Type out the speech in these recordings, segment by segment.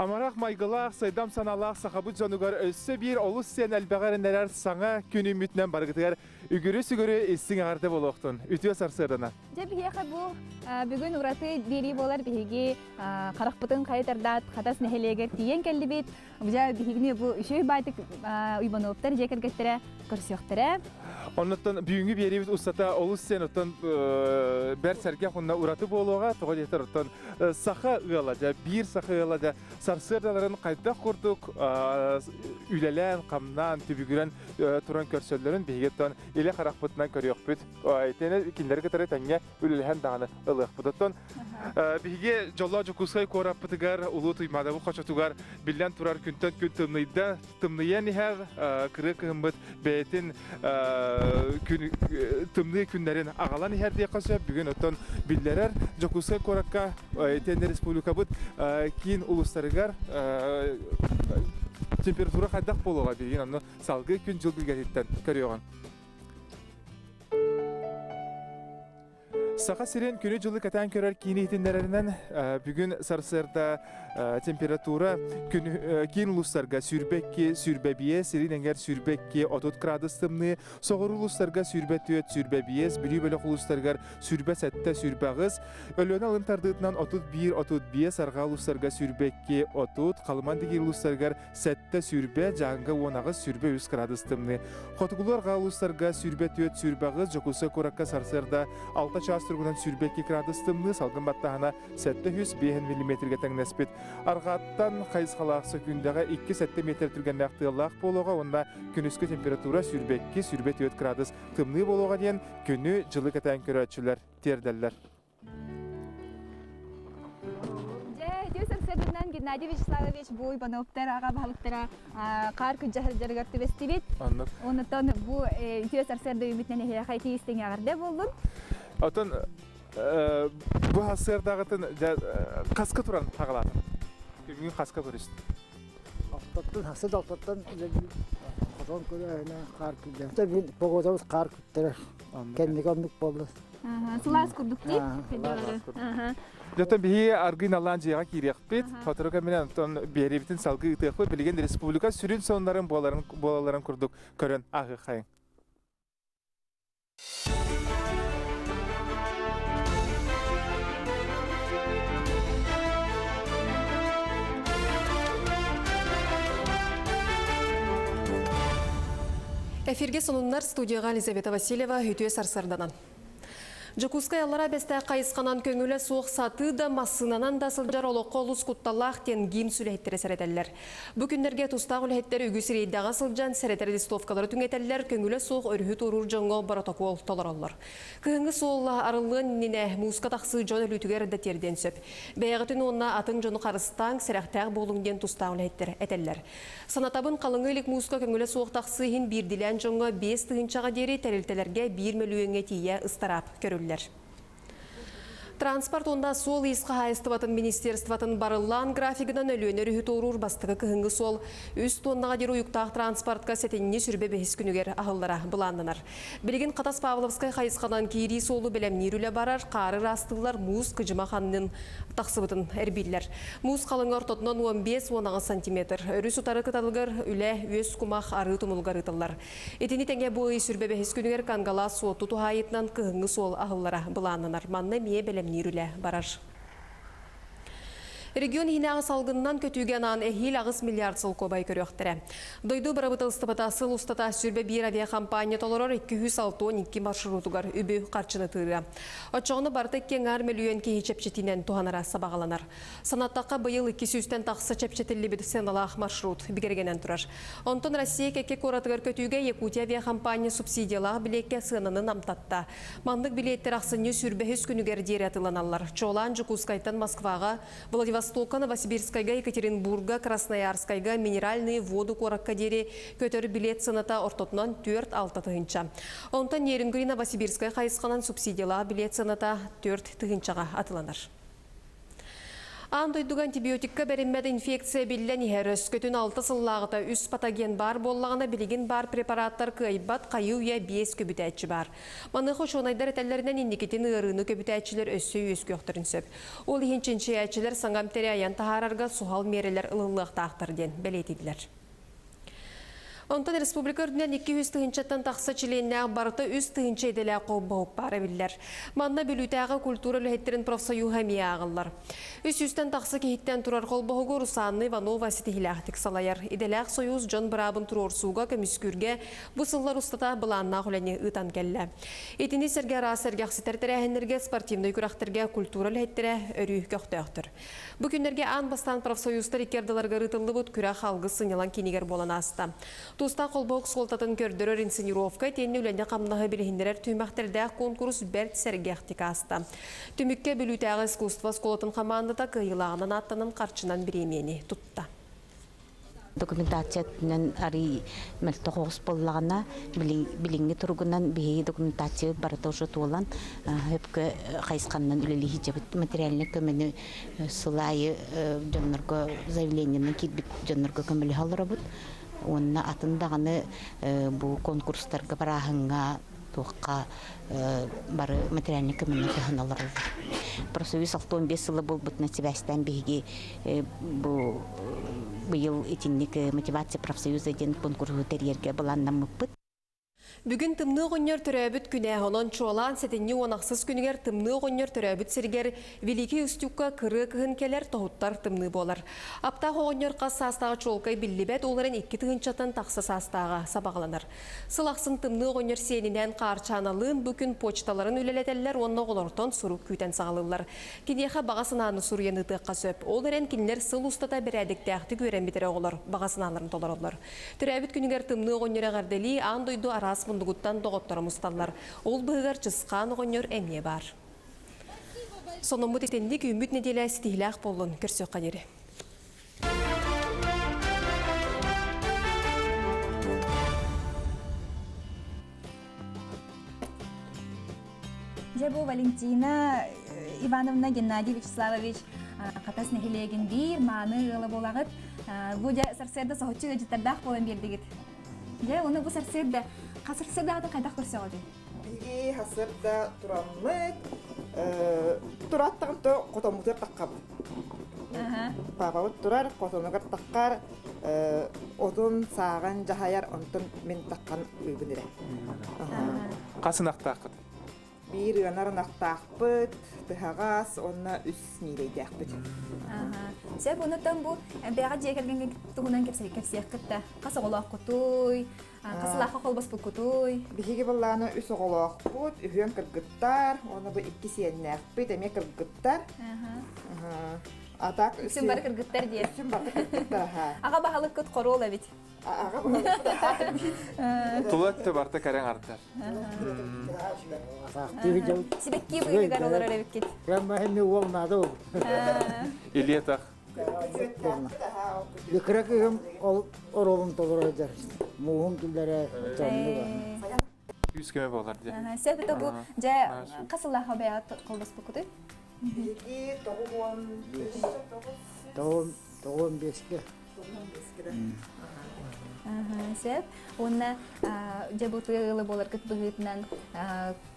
Amarak maygılaq, saydam sanalaq, saxabut canıgar össe bir olus sen elbağarı neler sana günü mütnen bargıtıgar ügürü sügürü istin ağırda boluqtun. Ütüye sarsırına. Biheqa bu bugün uratı biri bolar bihigi qaraqpıtın qaytardat xatas neheleger tiyen keldi bit. Buja bihigni bu şöy baytık uybanıptar jekergetlere kırsyaqtara. Ondan büyüğü bir yerimiz ustata olus sen ondan ber sergah onunla uratı boluğa toğal yeter ondan saxa ığalaca, bir saxa ığalaca sarsırdaların qayta kurduk ülelen, kamnan, tübügüren turan körsöllerin bihigetten ile qaraqpıtından körüyok büt. Aytene ikinleri kıtırı tenge ülelehen dağını ılıq budattan. Bihige jolla jokusay korapıtıgar, ulu tuymada bu qaçatugar billen turar künten kün tımnıyda tımnıya niher kırık hımbıt beytin tımlı günlerin ağalan niher diye qaça bugün ötten billerer jokusay korakka Tende Respublika bud kin uluslarıgar temperatura qaydaq boluğa bilgin anno salgı gün jıl bilgetten körüyoğan. Sağa siren günü жылы katan körər kini itinlerinden bugün sarsırda temperatura kin uluslarga sürbekki sürbebiye sirin enger sürbekki 30 gradus tımlı soğur uluslarga sürbetöt sürbebiyes biri bölük uluslarga sürbe sette sürbağız ölüne alın tardığından 31 35 sarga uluslarga sürbekki 30 kalman digi uluslarga sette sürbe janga onağız sürbe 100 gradus tımlı xotugular uluslarga sürbetöt sürbağız jokusa korakka sarsırda 6 Turgunan sürbekki gradus tımlı salgın battağına 700 mm geten nespit. Argattan qayız qalaqsı gündəğə 2-7 metr türgən aqtığılaq boluğa onda günüskü temperatura sürbekki sürbet 4 gradus tımlı boluğa diyen günü жылы geten körətçülər terdeller. Сәрсәрдән Геннадий Вячеславович бу Ивановтар ага балыктара кар күҗәһәр җәргәртә бестибит. Оннан бу Сәрсәрдә үмитнән һәй хәйти истең ягырда булдым. Атын bu hasırdağıtın kaskı turan hağalar. Gün kaskı görürsün. Alttan hasır alttan kazan körəynə qar külə. Təbii boğazımız qar kütdərər. Kəndiki anlıq boldu. Sulas kurduk deyip. Zaten bir argın alan ciğer kiriyakpet. Fotoğrafı menen ton bir bütün salgı ıtıqlı bilgen Respublika sürün sonların bolaların kurduk körən ağı xayın. Эфирге сонуннар студияға Елизавета Васильева үтіе сарсарданан. Жокускай аллара бәсті қайысқанан көңілі соқ саты да массынанан да сылжар олыққа олыс құтталақ тен гим сүләйттері сәретелілер. Бүкіндерге тұстақ үләйттері үгісі рейдіға сылжан сәретері листовкалары түңетелілер көңілі соқ өрхіт ұрыр жоңға протокол толаралар. Күйінгі соғыла арылығын нене мұзға тақсы жон өлітігер дәтерден сөп. Бәйғытын онына атын жоны қарыстан сәрәқтәғ болыңден тұстақ үләйттері әтелілер. Санатабын қалыңы елік мұзға көңілі соқ тақсыйын бір дилән жоңға 5 тығыншаға дері тәрілтелерге 1 миллионға тие ыстарап көрілді. Транспорт онда сол исқа хайыстыватын министерстватын барылан графигынан өлөнер үхіт орур бастығы кығыңғы сол үст тоннаға дер ұйықтақ транспортқа сәтеніне сүрбе бәхіс күнігер ағылдара бұландынар. Білген Қатас Павловскай хайысқадан кейри солы білемнер үлі барар, қары растылар мұз күжіма қанының тақсыбытын әрбейлер. Мұз қалыңар тотынан 15-10 сантиметр. Үріс ұтары қыталығыр үлі өз құмақ ары тұмылғар ұтылар. Етені тәңге бойы сүрбе бәхіс күнігер қанғала суоту тұхайытынан кығыңғы сол ағылдара бұландынар. Манны мие нируле барар. Регион хинағы салғыннан көтүйген ан әхил ағыз миллиард сыл көбай көріқтірі. Дойду барабытыл стыпыта сыл ұстата сүрбе бір авиакомпания толырыр 212 маршрутугар үбі қарчыны тыыры. Отчоғыны барды кеңар миллион кейі чепчетінен туғанара сабағаланар. Санаттаққа бұйыл 200-тен тақсы чепчетілі біді сеналақ маршрут бігергенен тұрар. Онтон Россия кеке коратығыр көтүйге Якутия авиакомпания субсидиялағы білекке сынынын амтатта. Мандық билеттер ақсыны сүрбе хүс күнігер дері атыланалар. Чолан Жукускайтан Москваға, Владивостокка, Новосибирскайга, Екатеринбурга, Красноярскайга, минеральные воду коракка дери көтөр билет сыната ортотынан 4-6 тыгынча. Онтан Еренгүри Новосибирскай хайысқанан субсидияла билет сыната 4 тыгынчаға атыланар. Андойдуг антибиотикка беренмеді инфекция білен ihәріс көтін 6 сыллағыта үс патоген бар боллағына білген бар препараттар кайбат қайу я 5 көбітәтші бар. Маны хош онайдар әтәлерінен индикетін ұрыны көбітәтшілер өссі өз көқтірін сөп. Ол ехенчінші әтшілер саңғамтері аян тахарарға сухал мерелер ылылық тақтырден бәлетеділер. Онтан республика үрдінен 200 тыгынчаттан тақса чиленне барыты 100 тыгынча еделі қол бағып бары білдер. Манна білутәға культура лөхеттерін профсоюға мия ағылар. 300-тен тақса кейттен тұрар қол бағығы Русанны Иванова сетихиләқтік салайар. Иделәқ союз Джон Брабын тұрорсуға көміскүрге бұсыллар ұстата бұланна құләне ұтан кәлі. Етіні сәрге расыргақ сетертірәхенерге спортивный күрақтырге культура лөхеттері өрі көқтіқтір. Бүкіндерге ан бастан профсоюзтар икердаларға рытылы бұд күрәқ алғы сынелан кенегер болан асты. Туста қолбауқ солтатын көрдірір инсценировка тені үләнде қамнағы білігіндерер түймәқтердәқ конкурс бәрт сәргеқтік асты. Түмікке білутәғы искусство сколатын қамандыда қиылағынан аттанын қарчынан біремені тұтты. Документациятынан ари мөлтө хогус боллагана билинги тургунан бии документация барыта уже туолан хөпкө хайсканнан үлели хижебит материальный көмөнү сылайы жоннорго заявлениени китбит жоннорго көмөлү халырабыт онна атындаганы бу конкурстарга барахынга туакка бары материальный көмөнү ханалар профсоюз 65 жылы болбут на себастан биги бу быйыл этинник мотивация профсоюза ден конкурс өтерерге буланнамыппыт. Бүгін тымны ғонер түрәбіт күнә онон чуалан сетенне онақсыз күнігер тымны ғонер түрәбіт сергер Великий Устюкка кыры кығын келер тоғыттар тымны болар. Аптағы ғонер қас састағы чолқай білібәт оларын 2 тығынчатан тақсы састаға сабағыланыр. Сылақсын тымны ғонер сенінен қарчаналын бүкін почталарын үлелетелер онны ғолортон сұру күйтен сағалылар. Кенеға бағасынаны сұрыяны тұққа сөп. Оларын кинлер сыл ұстата бір әдікті әқті көрен бітірі олар, бағасыналарын толар олар. Түрәбіт күнігер тымны ғонері ғардели андойду арас мұндығыттан доғыттары мұсталар. Ол бұғығар жысқан ғонер әме бар. Соның мұт етендік үміт неделі стихіләқ болын көрсек қанері. Жабу Валентина Ивановна Геннадий Вячеславович қатас нәхелеген бір маны ғылы болағыт. Бұл сарсерді соғытчыға жеттардақ болын бердігіт. Оны бұл сарсерді қасырсырды атын қайдақ көрсе ғады? Биги хасырда тураммык, тураттығын то қотомутер таққабы. Папабыт турар, қотомутер таққар, отын саған жахаяр, онтын мен таққан өйбінірі. Қасын ақтақыд? Bir yanarın ақтақпыт, тыхағас, онна үс нелейді әқпыт. Сәп онытан бұл бәға жекерген тұғынан кепсек күтті. Қасы олақ құтуй, қасылаққа қолбас бұл құтуй. Бихиге болланы үс оғылақ бұд, үйен кіргіттар, оны бұл 2 сиеніне әқпыт, әме кіргіттар. Атақ Үсін бары кіргіттар дейір. Үсін бары кіргіттар, Аға бағалық күт қору ола бет. Аға бұлы Тұлатты барты кәрен артар. Себекке бұйығар олар әрі бекет. Прямо хемми волнады ол. Илье тақ. Бекірекігім оролын толыр өдер. Мұғым күлдері жанды бар. 100 көме болар де. Сәп еті бұл жа қасылаққа бәға қолбас бұл күті? Биги Тоғын беске. Сәп, онына жабуты ғылы болар күт бұғытынан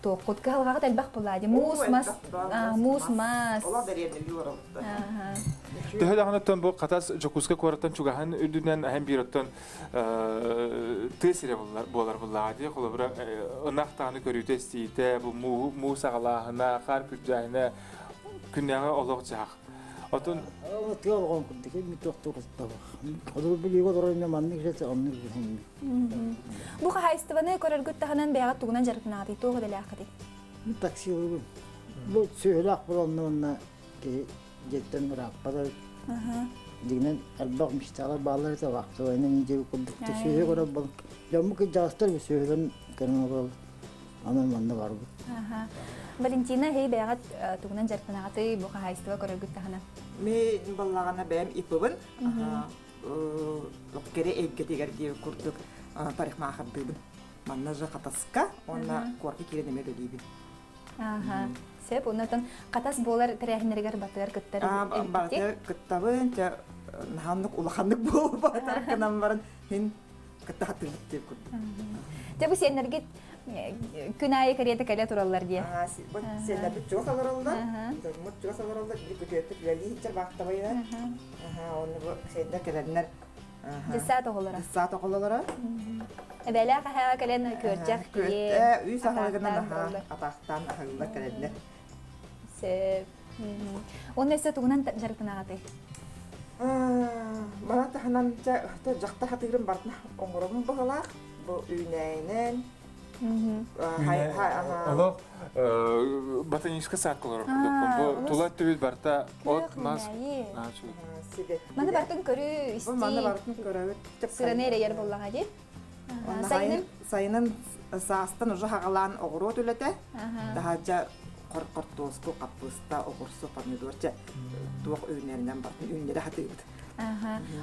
тоққытқа алғағыт әлбақ болады. Мус мас. Ола дәрені юралықты. Төһөл ағынаттан бұл қатас жокуска қораттан чугахан үрдінен әйін бейроттан тесіре болар бұллағады. Қолы бұра ынақтағыны көрүйті істейді, бұл му сағалағына, қар күрджайына күннәңі олық жақ. Отын Отын олған күндеке мүтіқті құлтта бар. Құдыр білігі дұрайына манны кешетсе анны кешетсе. Бұл қағайыстываны көрер күттіғынан бәға тұғынан жарқын ағады, тоғы дәлі ақады. Такси ұрғым. Бұл сөйлақ бұл онына жеттен ұрақпады. Дегінен әлбақ мүштағар бағалар да вақты ойына нежегі күндікті сөйле көріп бұл. Жамы ке жағыстар бұл сөйлен кәрін ол анын манны бар бұл. Валентина, хей бәғат тұғынан жарқын ағады, бұл қағайыстыва көрер күттіғынан. Мен баллағана бәйім ипыбын. Кере әйгетегер дейі күрдік тарих мағырдыбын. Манна жа қатасқа, онна қорқы керенеме өлейбін. Аха. Сеп, оннотон катас болар тирәһиннәргә батыр кыттар. Бартер кыттабын, те наханнык улаханнык бол батар канам барын хин кытта хатыр дип күрдүм. Те бу сеннәргә күнәе карета калә тураллар дия. Вот сендә бит жок аларылда. Мут жок аларылда бик көтөп ләли хичер вакытта байда. Оны бу сендә келәннәр. Десат оголара. Саат околалары. Әбәлә ха калән көрҗәк дие. Үй сахалыгынан атактан ахылда келәннәр. Сеп. Онны сет тугунан жарыктанагаты. Мана таханан жақта хатырым бартна оңгором багалак. Бу үйнәйнен. Олог ботанический сад колор. Бу тулат төбит барта от мас. Мана бартын көрү исти. Мана бартын көрөбүт. Сыранере яр боллага ди. Сайынын саастан уже хагалан огоро төлөтө. Дахажа коркортоску капуста, огурсу, помидорча туак үйнәреннән бартын үйнәре хатырбыт.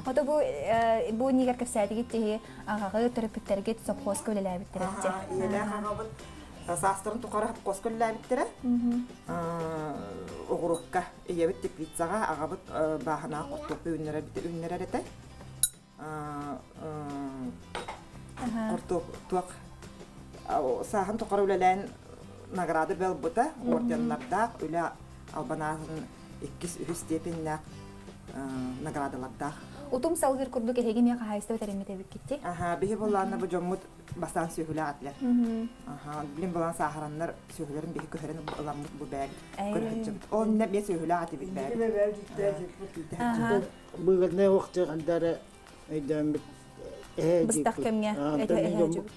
Ото бу нигер кепсәдиге тиһи агагы терапевттерге совхоз көлеләр биттерәчә. Илә хагабыт саастырын тукара коскөлләр биттерә. Огурукка иябит теплицага агабыт бахана кортоп үйнәре бит үйнәре дә. Кортоп туак сахан тукара үләлән награды бел бута орденларда үлә албанасын 2-3 степеннә наградаларда. Утум салгыр курдук хегемия хайста теремете биккетти. Бихи болланы бу жоммут бастан сөйгүлә атлар. Билим болан сахараннар сөйгүләрен бихи көһөрен уламмут бу бәг. Көрһөчүм. Он не бе сөйгүлә аты бит бәг. Бу гәдне вакыты гандары әйдәм бит. Быстак кемгә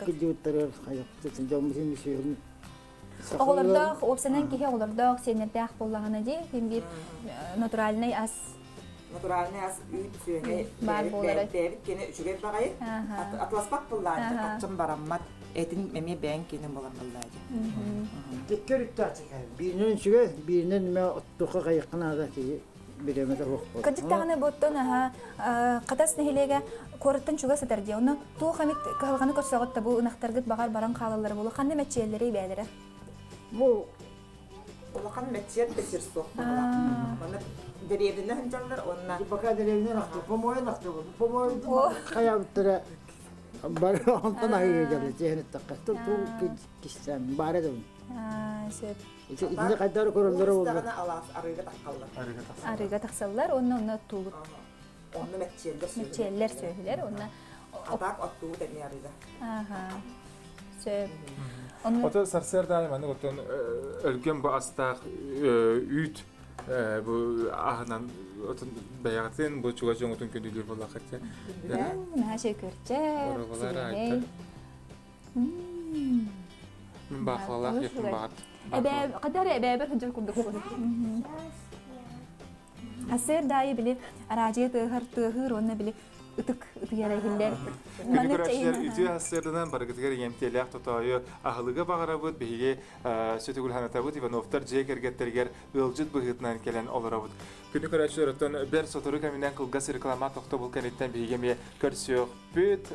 Кидүтер хаяк. Жоммусин сөйгүләрен. Оголорда опсанан кихе оголорда сенердә боллаганы ди. Ким бир натуральный ас Натуральный ас үйт сөйгә. Бар болары. Бәбит кене үчүгә багай. Атласпак буллар. Ачым бараммат. Этин меме бән кене булам буллар. Теккерүттә бирнен сүгә, бирнен мә оттука кайыкнага ти биремәдә вакыт. Кадиктаганы боттон катас нехилеге корыттан чуга сатар ди. Оны туу хамит калганы көрсөгөттө бу нактаргыт багар баран калалары болу. Канды мәчелләре бәдере. Бу улахан мәчет бесерсо. Мана деревне ханчалар онна. Бака деревне нахты, помой нахты. Помой каяптыра. Бар онтан айгылы жене таккатты ту киссәм бары да. Сеп. Инде кайдар көрөлөр болду. Алас арыга таккаллар. Арыга таксаллар, онны тулут. Онны Мәчелләр сөйләр, онны атак аттуу дәне арыга. Сеп. Ото сарсердан маны отон өлгөн бу астак үйт бу ахнан отон баягатын бу чуга жоңотун көндүлөр болла катя. Нәшә көрчә. Мен бахлалах якын багат. Әбә кадар әбә бер хәҗәр курдык. Асер дайы биле аражы тыгыр онны биле ытык ытыярагылар. Күнүкөрәчләр үтү хасырдан баргытыгар емтелек тотойы ахылыга багарабыт беге сөтүгүл ханатабыт Ивановтар жекергеттергер ылжыт быгытнан келен оларабыт. Күнүкөрәчләр оттон бер сотору каминен кылгас реклама токто бул кенеттен бегеме көрсөк бүт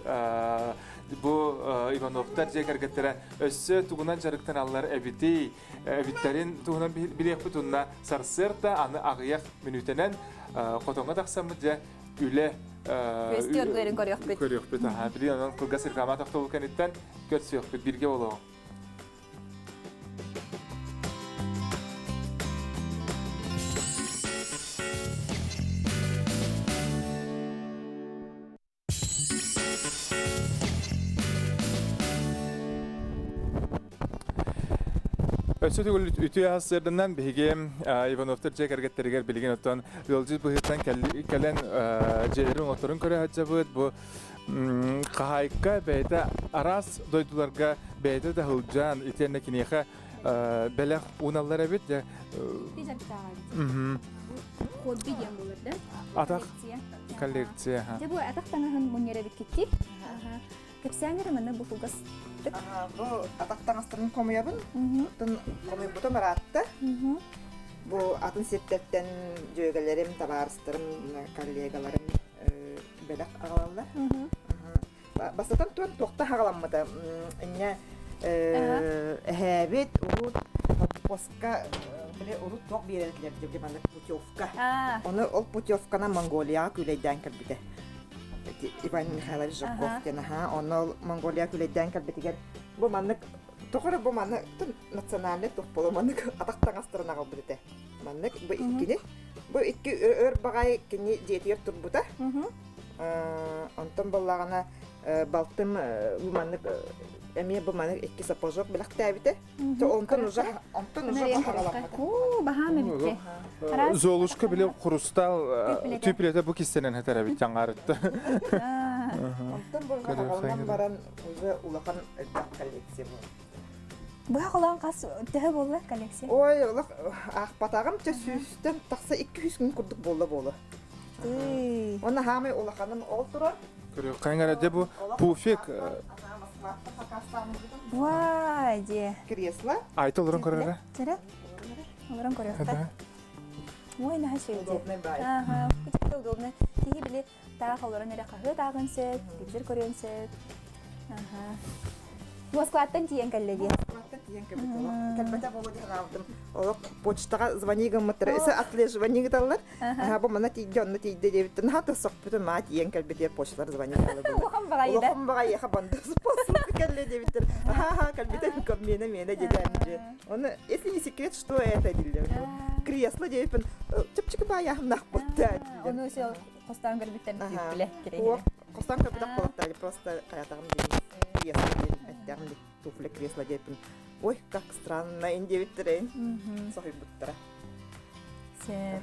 бу Ивановтар жекергеттере өссө тугунан жарыктан аллар эбиттерин тугунан билек бутунна сарсырта аны агыяк минутенен котонга таксамы же үле Көстөргөрүн көрөк бит. Көрөк бит. Билен кылгас реклама токто бул кенеттен көрсөк бүт бирге болоо. Өсөтүгүл үтү хасырдан биге Ивановтар жекергеттерге билген оттон ылжы быгыттан келен жерлерин оторун көрө хаджабыт бу кахайка бейте арас дойдуларга бейте да хылжан итерне кинеха белек уналлар бит же Хобби дем булды. атак коллекция Же бу атак танаһын мөннәре бит китти. Кепсәңгәр менә бу фугас. Бу атактан астырын комуябын. Тын комуй буту маратта. Бу атын сеттеттен жөгөлөрүм, табарыстырым, коллегаларым белек агалалар. Басатан токта хагаламмыда. Инне эһәбет, урут, Поска биле урут ток беретлер деп мана путевка. А, Оны ол путевкана Монголия күлейден калбите. Иван Михайлович Жаков ха, оны Монголия күлейден калбитигер. Бу маннык тохора бу маннык национальный тох боло маннык атактан астырына калбите. Маннык бу иккини. Бу икки өр багай кини жетер турбута. Онтон боллагана балтым бу маннык эме бу маннык икки сапожок билак табите. Онтон уже бахаралак. Бахамы битте. Золушка биле хрустал тüplete bu kistenen heterabit жаңарытты. Онтон бу бахаралан баран уже улахан коллекция бу. Бу халан кас төһө болла коллекция. Ой, улак ахпатагым төсүстен такса 200 күн курдук болла. Оны хамы улаханым олтура. Көрө кайгара де бу пуфик Вай, де. Кресло. айтылырын көрөрө. Тера? Оларан көрөктөр. Ой, на хаши. Удобный брать. Ага, куча удобно. Тиги биле та халоран эре кахы тагынсы, тигзер көрөнсө. Ага. Москваттан тиен келледи. Кальбата болоди галдым. Олак почтага звонигам матер. Эсе отслеживание талар. Бу мана тигден тигде дебиттен хата сокпуту ма тиен кальбетер почталар звонигалы болду. Ухам багайда. Ухам багай хабанды способ келле дебиттен. Ага, кальбетен коммена мене дедемже. Он, если не секрет, что это дилер. Кресло дебиттен. Чыпчык бая нахпутта. Onu şey kostan görbitten tüple О, кереге. костан капитак болаттар, просто каятагым дейм. Кресло дейм, аттагым дейм, туфли кресло дейм. Ой, как странно, индивидуален. Сохи буттара. Се.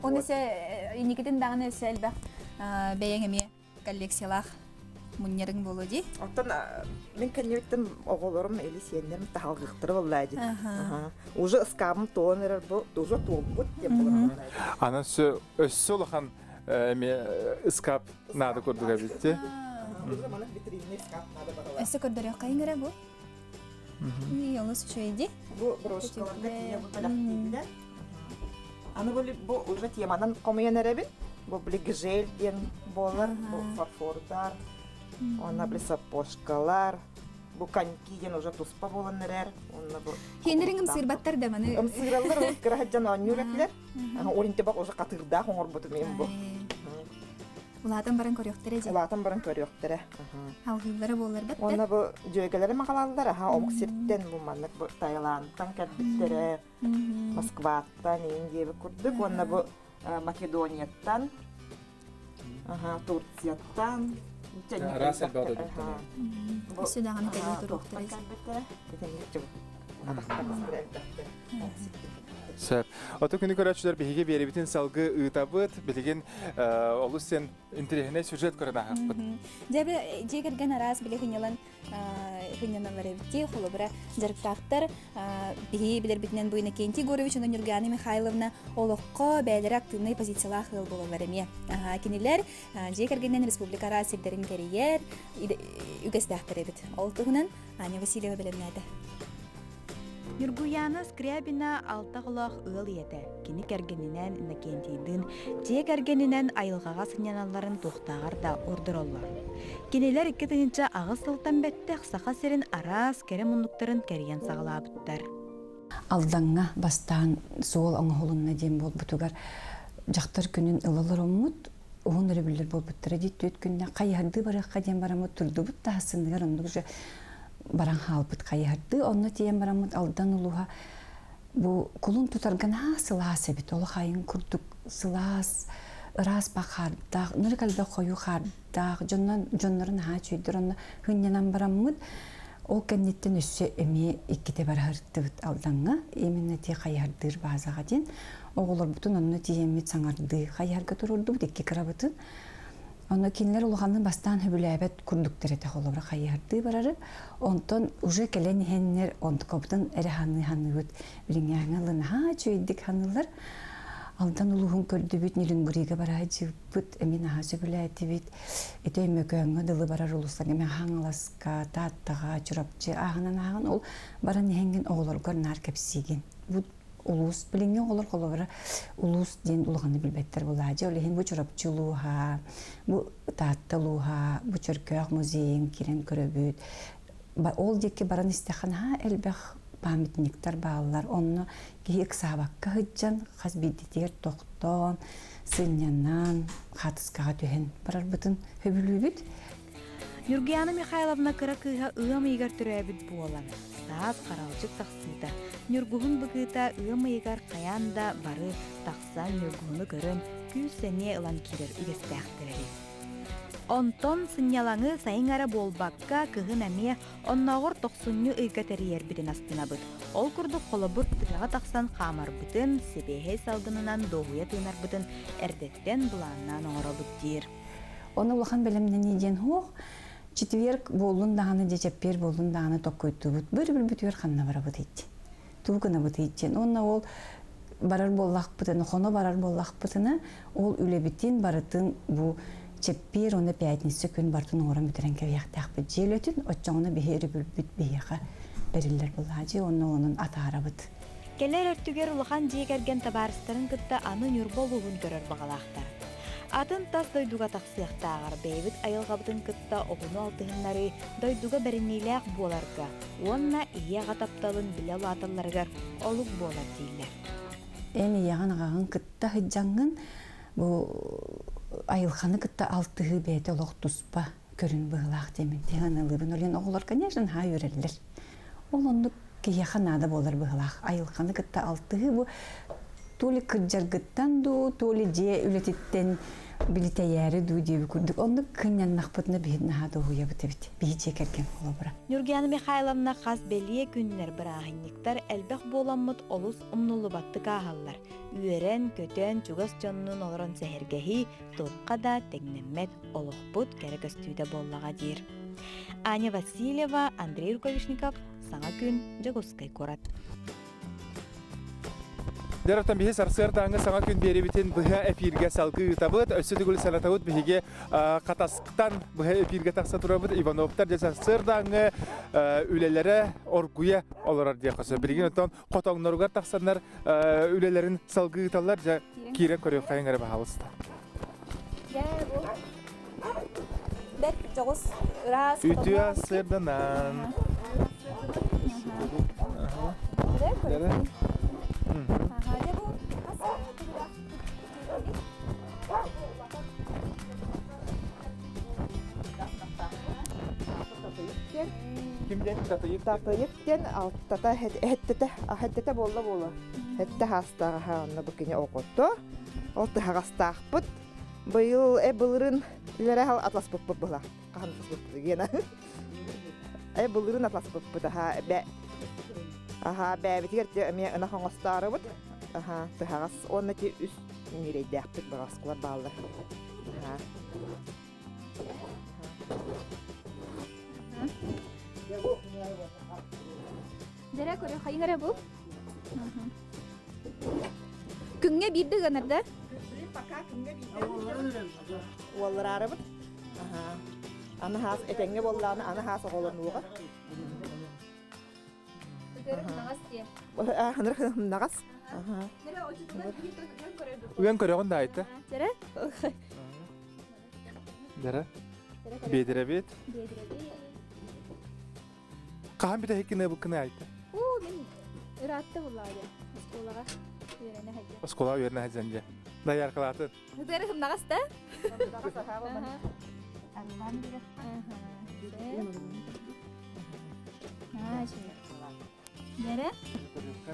Onu se иникиден дагы селбак бейеңеме коллекциялах муннерин болоди. Оттан мен кеннебиттен оголорум эли сиеннерим тахалгыктыр боллади. Уже скабым тонер бу, уже толбут деп болот. Анасы өссөлхан эме скап нады көрдүгө битти. Уже мана витринный скап надо багала. Эсе көрдөрө кайгыра бу. И олус шойди. Бу брошкаларда кие бу талактыйлар. Аны боли бу уже темадан комуянеребин. Бу блигжель ден болар, бу фарфордар. Она бли сапожкалар. Бу коньки ден уже туспа боланнерер. Онна бу. Хенериңим сырбаттар да маны. Сыраллар ул кыраһаджан аннюретлер. Оринте бак уже катырда хоңор буту мен бу. Улатан баран көрөктөр эже. Улатын барын көрөктөрө. Алгылары болар бат. Онна бу жөйгөлөр макалалдар, омук сирттен бу маннык бу Таиландтан келбиттере, Москваттан индиеби курдук, онна бу Македонияттан, Турцияттан. Раз элбады Сюдаганы көрөктөр эже. Сөп. Ото күнү көрөчүлөр биһиге беребитин салгы ытабыт, билеген олус сен интернет сюжет көрөна хакпыт. Жабы жегерген арас биле хынялан хынялары бити холобра жарктактар биһи билер битнен буйна Кенти Горович онун Юрганы Михайловна олокко бәйләр активный позициялар хыл болалар эме. Кинилер жегергеннен республика расилдерин карьер үгәстәктер бит. Олтугунан Аня Васильева белемнәде. Юргуяна Скрябина алтағылақ ыл еді. Кені кәргенінен Иннокентийдің, тек кәргенінен айылғаға сынyaналарын тоқтағар да ордыр олар. Кенелер 2 тыңынша ағыз сылтан бәтті сақа серін арас кәрі мұндықтарын кәрген сағыла бұттар. Алдаңа бастан сол аңғолынна дем бол бұтығар жақтар күнін ылалар омут, оғын өрі білдер бол бұттыр. Әдетті өткінне қайарды бараққа дем барамыт тұрды бұтта асындығар ондық жа баран халбыт қайарды. Онна тиен барамыт алдан ұлуға бұл құлын тұтарған сылас әбет. Олы қайын күрдік сылас, ырас бақардақ, нұры қалда қойу қардақ, жонларын чүйдір, онна хүнненан барамыт. Ол кәннеттен өсі әме еккете бар ғыртты бұт алданға. Еменне те қайардыр базаға ден. Оғылар бұтын онна тиемет саңарды қайарға тұрырды бұт екке кіра бұтын. Оны кинлер улғанын бастан хөбіләбәт күрдіктер әті қолыбыр қайарды барары. Онтон уже кәлен хәннер онты көптін әрі ханы бұт. Біліңе аңалын чөйдік ханылар. Алдан улуғын көрді бүт нелін бүреге бара жив бұт. Әмен аға сөбілі әті бүт. Әті өмөкі өңі дылы барар ұлыстар. Әмен хаңыласқа, таттыға, чұрапчы, ағынан ағын ол баран хәнген оғылар нар кәпсеген. Бұт улус билинген олар колобара улус ден улганы билбеттер булажы олехин бу чурапчылууга бу таттылууга бу чөркөк музейин кирен көрөбүт ол деке баран истехана элбэх памятниктар баалар, онно киек сабакка хыджан, хас биддитер тоқтон, сыннянан, хатыскаға түйен барар бұтын хөбілі Нургияна Михайловна кыра-кыха ыам игар түрәбіт буолан. Саас қаралчык тақсыда. Нургуғын бұгыта ыам игар қаянда бары тақсан нургуғыны көрін күсәне ылан кирер үгестәқтірәри. Онтон сынялаңы сайыңара болбакка кыһын әме оннағыр тоқсунны ыйгатәрияр бітін астына бұд. Ол күрді қолабыр тыраға тақсан қамар бұтын, себехей салдынынан доғуя тыйнар бұтын, әрдеттен бұланнан оңыра бұттир. Оны улахан бәлемнен еден хоқ, четверг болын дағаны дечеппер болын дағаны тоққойты бұд. Бір-бір бүтер қанна бара бұд етті. Туғына бұд еттен. Онна ол барар боллақ бұтыны, қоны барар боллақ бұтыны, ол үлебіттен барытын бұл чеппер оны пятница күн бартын орын бітірен кәвияқтақ бұд. Жел өтін, отчаңына бейері бүлбіт бейеға бәрілер болғажы, оның атары бұд. Келер өртігер улахан жегерген табарыстарын кытта аны нүрболуғын көрір бағалақтар. Атын тас дойдуға тақсияқтағар бейбіт айылғабытын кытта оғыны алтығынлары дойдуға бәрінейләқ боларға. Онна ияға тапталын біле латыларғар олық болар дейлер. Әне яған ағағын кытта хыджаңын айылғаны кытта алтығы бәйті олық тұспа көрін бұғылақ демен. Тегін ылыбын олен оғылар, конечно, ха өрелер. Ол онды кияқан ады болар бұғылақ. Айылғаны кытта алтығы бұл Толи кырджаргыттан ду, толи же үлететтен билетеяри ду деби күрдік. Онды кыннан нақпытына бейдіна хады ұғыя бұтебет. Бейдже кәрген қолы бұра. Нургияна Михайловна қас белие күннер бір ағынниктар әлбәқ боламыд олыс ұмнулы батты қағалар. Үйерен, көтен, чуғас жонның олырын сәхергехи, тұлқа да тәңнеммет олық бұд кәрігістүйді боллаға дер. Аня Васильева, Андрей Руковишников, Саңа күн, Жагускай корат. Дәріқтен бейі сарсырдаңы саңа күн бері бітін бұға әпирге салғы ұтабыд, өсі түгіл санатауыд бейге қатасықтан бұға әпирге тақса тұрабыд, Ивановтар де сарсырдаңы үлелері оргуя оларар де қосы. Бірген өттен қотаңнарығар тақсанлар үлелерін салғы ұталар жа кейрен көрек қайын әрі бағалысты. Үті асырдынан. Kimden tatayıp? Tatayıpten altta heddete bolla. Hette hastağı hanna bugüne okuttu. Oltu hastaqpıt. Bıyıl bılırın ilere hal atlas pıppı bula. Kahanlıs pıppı gene. Bılırın atlas pıppı daha be. Aha be bitiger me ana hangastara bud. Aha tahagas onu ki üst nireyde yaptık baskılar bağlı. Aha. Dere koru hayır bu. Künge bir de ganarda. Vallahi arabut. Aha. Ana has etenge bollana ana has olan nuğa. Nagas. Aha. Uyan koreğin da ayıttı. Dere? Dere? Bedire bed. Kahan bir de hekine bakına ayıttı. Oo, men iratta bulladı. Skolaga yerine hacı. Oskola yerine hacınca. Dayar kalatın. Dere hım nagas da? Ha, şey. Dere?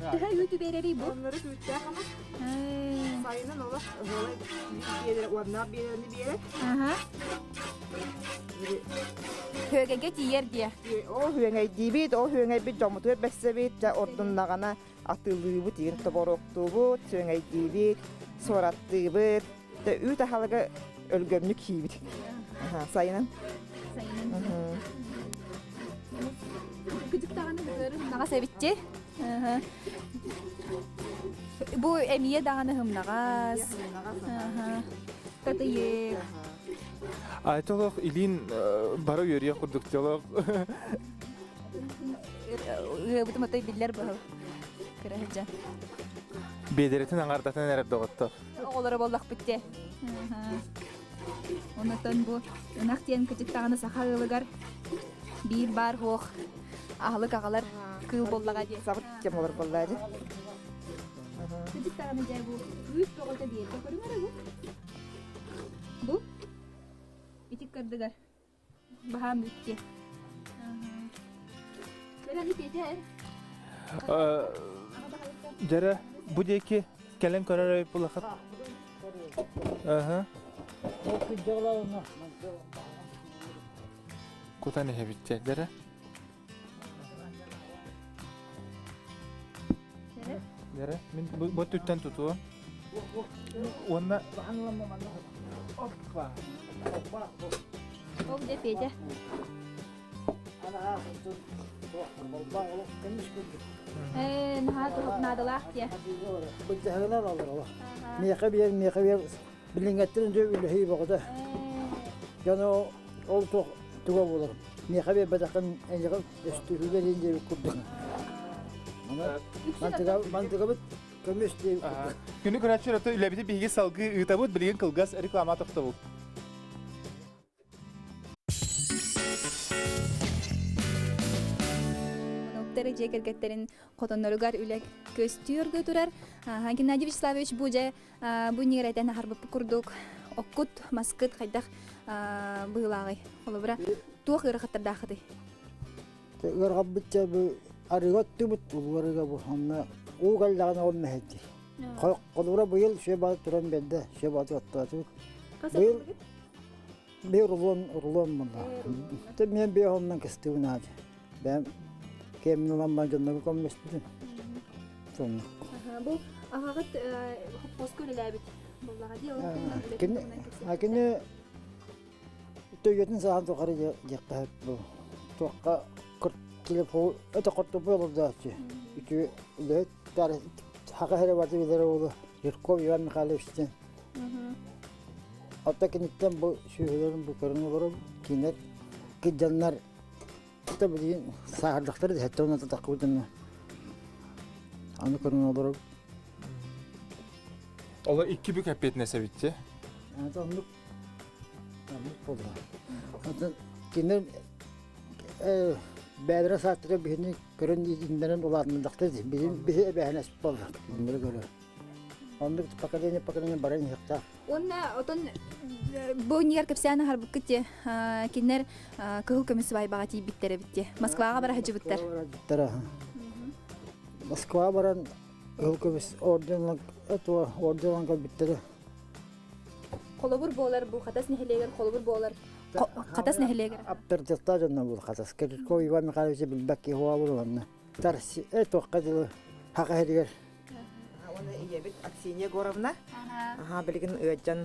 Daha YouTuber'leri bu. Onları tutacak ama sayının ola. Bir yere orna bir yere. Aha. Högege yer diye. O hüngey dibit, o hüngey bir camutu besebit, ja ordunlagana atılığı bu diyen taboroktu bu, hüngey dibit, sorattığı bu, da üte halaga ölgömlük hibit. Aha, sayının. Küçük dağını nagas evitçi. Bu emiye dağını hım nagas. Tatıyı. Aytolog ilin bara yörüye kurduk diolog. Bu matay biller bu. Kırahıca. Bediretin angardatın erep doğuttu. Oğlara bollak bitti. Ondan bu. Naktiyen küçük dağını sakağılıgar. Bir bar hoğ. Ahlık ağalar kıl bollağa diye. Sabır kem olur bolladı. Çocuk tarafı bu. Büyük boğaza diye. Görün mü bu? Bu? İtik kırdıgar. Baham büyük diye. Böyle bir yeter. Jara bu deki kelen karar yapılakat. Aha. O kıcağlarına. Kutan ne bitti Jara? Jara min bu tütten tutu. Ona hoppa. O bir de peyce. Ana vallahi o kımış kıldı. Nadalak diye. Bu cahiller alır Allah. Meyke bir bilingettirin de öyle hey bakıda. Yani o tuğa olur. Meyke bir badakın en yakın üstü verince bir kurduk. Mantığa bit kömüş diye. Günü kıraçır ötü ülebiti bilgi salgı ıtabut bilgin kılgaz reklama tokta bu. Derece gergetlerin kotonlarıgar ülek köstüyor götürer. Hangi Naci Vячеславович bu nireten harbı kurduk. Okut maskıt kaydak bılağı. Ola bura tuğ ırıqtır dağıdı. Yargab bitse bu arıgat tübüt ulgarıga bu hamna. O gallağına olmaydı. Kolura bu yıl şey bazı duran bende. Şey bazı atlatı. Bu yıl bir rulon bunda. Tabii ben bir hamdan kıstığım nacı. Ben kemin olan bancınları konmuştum. Sonra. Bu ağagat hoskol elabit. Hakini tüyetin sahan tokarı yakta hep bu. Toka kurt telefon öte kurtu bu olur da ki. İki öyle tarih haka hele vardı bir oldu. Yırkov Ivan Mikhailovич'ten. Hatta kinitten bu şehirlerin bu karınları kiner ki canlar tabii diye sağırdıkları da hatta ona da takıldım. Anı karınları. Ola iki büyük hep etnese bitti. Yani anlık oldu. Hatta kiner Bedre saatleri birini görün izinden olanlıkta bizim bir behnes oldu. Bunları göre. Anlık pakadeni barın yakta. Ona oton bu niyer kapsana harbu kıtı kinler kıhıl kömüsü bay bağati bittere bitti. Moskvaga bara hacı bitter. Bitter. Moskva baran kıhıl ordenlan bitter. Kolobur boğalar bu katas neheleger kolobur boğalar. Katas neheleger. Aptar tıkta canına bu katas. Kerko Ivan Mikhailovich bilbaki hava bulunma. Tarsi toqadı haqa hediger. Onu iyebit Aksiniya Gorovna. Aha bilgin öcan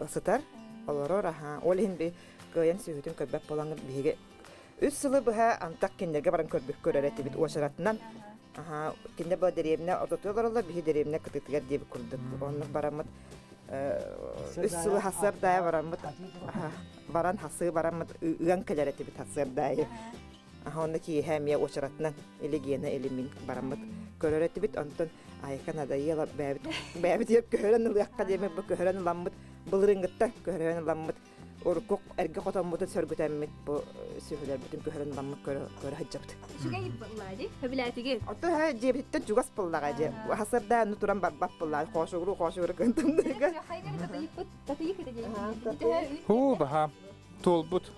ısıtar. Oloror aha. Olhin bir göyen sühütün körbek bolan bihige. Üç sılı bıha antak kinderge baran körbek körereti bit uaşaratından. Aha kinde bu deriyemine ototuyorlar bihi deriyemine kıtıtıgar diye bir kurduk. Onun baramıt üç sılı hasar daya baramıt. Baran hası baramıt ıyan kelereti bit hasar daya. Aha ondaki hemiye uaşaratından eli giyene elimin baramıt körereti bit ondan aykan adayla bäbit yep köhörän ılıyakka demek bu köhörän lamıt bılırıngıtta köhörän lamıt orkok erge kotamıda sörgütemmit bu sühüler bütün köhörän lamıt köre hajjaptı. Şuga yip bulladı. Höbilätigi. Oto ha jebitten jugas bullaga hasarda nuturan bap bullaga koşuguru kıntımdıga. Hu baha tolbut.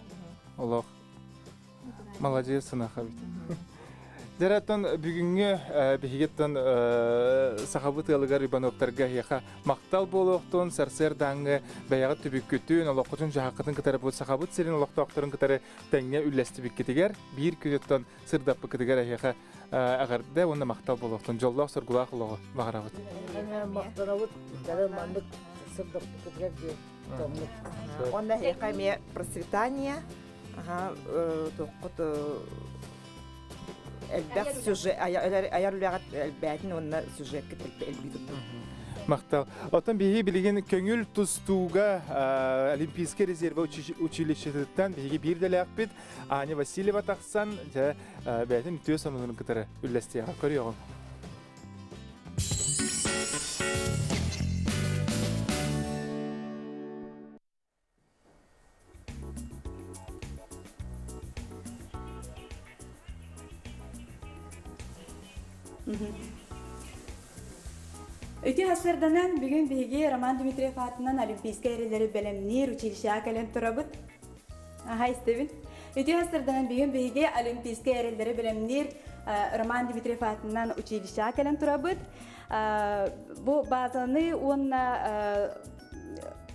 Allah. Молодец сынаха бит. Жараттан бүгүнгү бихигеттен сахабыт ылыгар Ивановтарга яха мактал болохтон сарсер даңгы баягы түбүккүтүн олоккутун жахакытын кытары бу сахабыт сирин олоктокторун кытары теңге үллести биккетигер бир күдөттөн сырдап биккетигер яха агарда онда мактал болохтон жоллок соргулак лого багарабыт. Мактарабыт жаран мандык сырдап биккетигер дип. Онда хекайме процветание. Ага, тоққот элбәк сюжет аяр үләгәт элбәтин онна сюжет китеп элбитеп. Мактал. Отан биги билген көңүл тустууга Олимпийский резерва училищетен биги бир деле акбит Аня Васильева таксан жа бәтин төс сонунун кытары үллестия көрөйгөн. Өтü hasırdanan bugün bihi Roman Dimitriyev atından Olimpiska erileri belemnir училища kalem turabıt. Aha istebin. Өтü hasırdanan bugün bihi Olimpiska erileri belemnir Roman Dimitriyev atından училища kalem turabıt. Bu bazanı onunla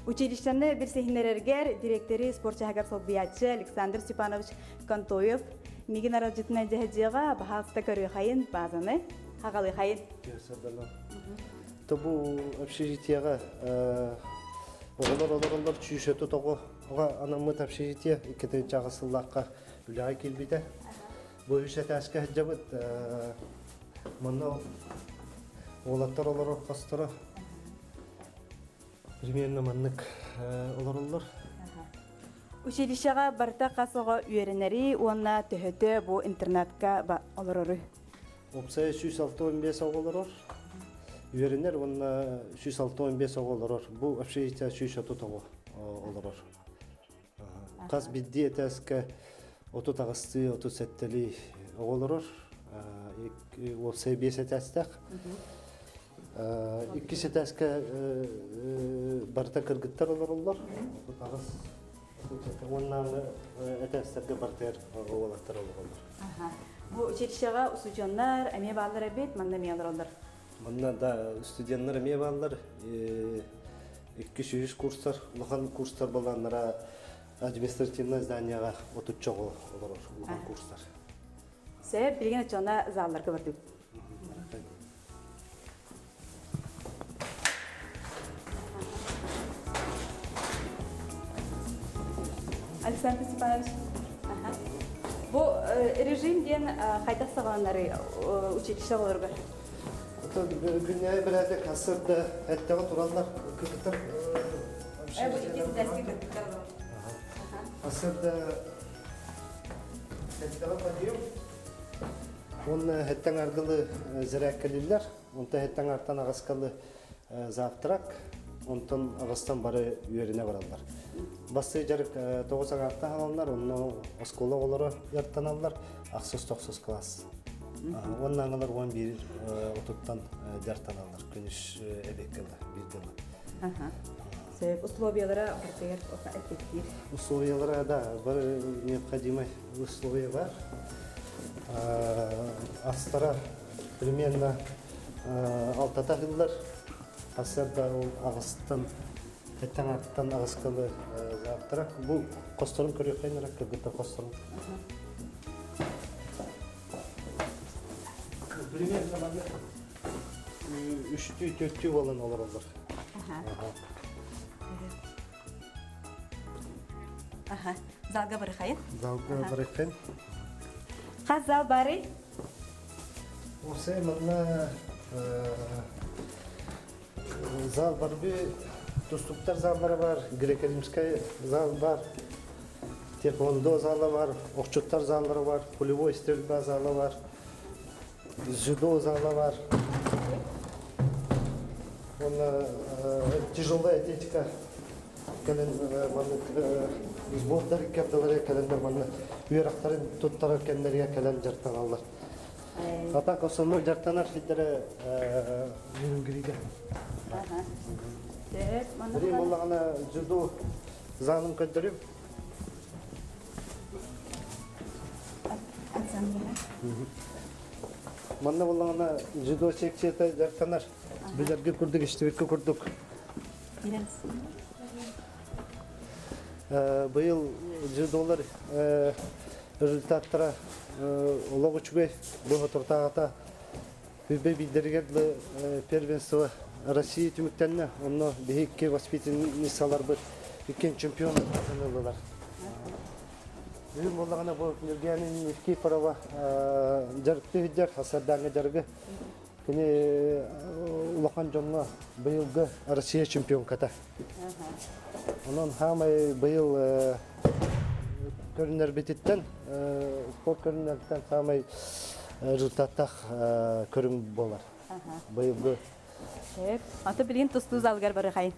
училищаны bir sehinlererger direktörü sporcu Hagar Solbiyatçı Aleksandr Stepanovich Kontoyev Migin aracıtına ceheciğe bahasta körü hayın bazanı. Haqalı hayın. То бұл общежитияға олар чүйшеті тоғы оға анамыт общежития икеті жағысыллаққа үліға келбейді. Бұл үшеті әске жабыт мұнда олаттар олар қастыры примерно маннык олар. Училищаға барта қасыға үйерінері, онна төхеті бұл интернатқа олар. Опсай 315 оғылар. Үйерінер, онна 315 оғылар. Бұл общежития 360 оғылар. Қаз бидді әтәскі 30 ағысты, 30 сәттілі оғылар. Опсай 5 әтәстәк. 2 сәтәскі барта кіргіттер олар. Ondan eteslerge barter oğlaklar olurlar. Bu училищаға студенттар әме баллар бет, манда меялар олар. Manda da stüdyenler eme bağlar. 200 kurslar, ulağan kurslar balanlara administrativna zdanияға oturtacak olur ulağan kurslar. Sebep bilgin açığında zallar kıvırdık. Александр Степанович, bu rejimden kayda sağlanları училище olurlar. Dünyaya birazcık asırda ettiği turallar kırkıtır. Bu ikisi dersli kırkıtlar olur. Asırda ettiği padiyum. Onun hetten argılı zirakkaliler, onta hetten artan ağaskalı zağıttırak, ondan ağastan barı üyerine vararlar. Bastı jarık 9 ağatta alanlar, onu oskola oları yartanarlar, aksız-toksuz klas. Ondan alır 11 otuttan yartanarlar, günüş ebekkeler, bir yılı. Sebep условиялары бартыгер эффектив. Условиялары да, бір необходимый условия бар. Астара примерно 6 тағылдар. Асырда ол ағыстан, әттен артtan ағысқалы зағыптырақ. Бұл қостырын көрек қайнырақ, кіргітті қостырын. Примерно бағы 3-4 болын олар олар. Залга барыхайын. Залға барықпен. Қаз зал бары? Осы мұнна зал бар бі, доступтар заллары бар, греко-римская зал бар, теквондо залы бар, оқчуттар заллары бар, пулевой стрельба залы бар, дзюдо залы бар. Оны тяжелая атлетика, сбордар кәпталары кәлендер маны үйерақтарын тұттары кәндерге кәлен жартан алыр. Атақ осыны жартанар шидері үйінгірейді. Бірін болағына жүду заңын көндіріп. Манна болағына жүду секцияты жартанар. Білерге күрдік, іштебекке күрдік. Бұйыл жүдолар результаттара олық үшбе бұғы тұртағата бүбе білдергерлі первенство Россия түміктенне, оны бейікке воспитанницалар бір үлкен чемпион атанылылар. Бүгін болағына бұл Евгений Евкипарова жарықты хүддер, асардаңы жарығы. Кені ұлақан жонға бұйылғы Россия чемпион ката. Onun hamay bıyıl görünler bititten, spor görünlerden hamay rezultatta körüm bolar. Bıyıl bu. Evet. Anta bilgin tustu zalgar barı hayın.